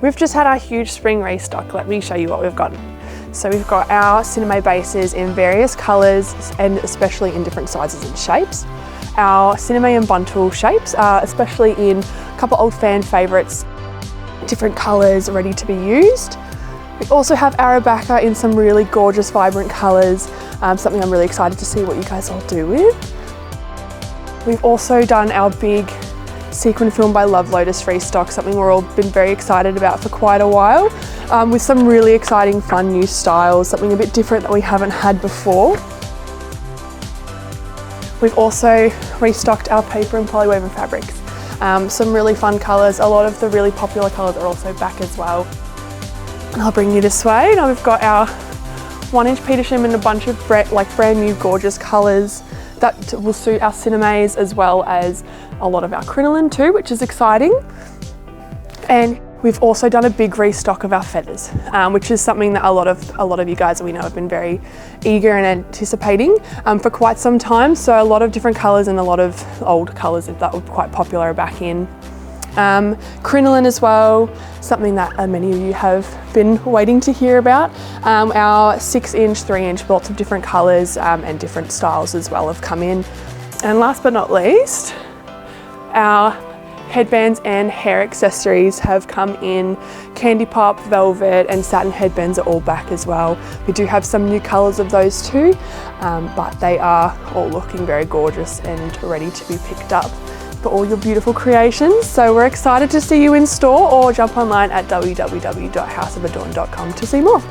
We've just had our huge spring restock. Let me show you what we've got. So we've got our cinema bases in various colours and especially in different sizes and shapes. Our cinema and buntle shapes are especially in a couple old fan favourites, different colours ready to be used. We also have Arabaca in some really gorgeous vibrant colours, something I'm really excited to see what you guys all do with. We've also done our big sequin film by Love Lotus restock, something we're all been very excited about for quite a while, with some really exciting fun new styles, something a bit different that we haven't had before. We've also restocked our paper and polywoven fabrics. Some really fun colours, a lot of the really popular colours are also back as well. And I'll bring you this way. Now we've got our 1-inch Petersham in a bunch of brand new gorgeous colours that will suit our cinemas as well as a lot of our crinoline too, which is exciting. And we've also done a big restock of our feathers, which is something that a lot of you guys that we know have been very eager and anticipating for quite some time. So a lot of different colours and a lot of old colours that were quite popular are back in. Crinoline as well, something that many of you have been waiting to hear about. Our 6-inch, 3-inch, lots of different colours and different styles as well have come in. And last but not least, our headbands and hair accessories have come in. Candy pop, velvet and satin headbands are all back as well. We do have some new colours of those too, but they are all looking very gorgeous and ready to be picked up for all your beautiful creations. So we're excited to see you in store, or jump online at www.houseofadorn.com to see more.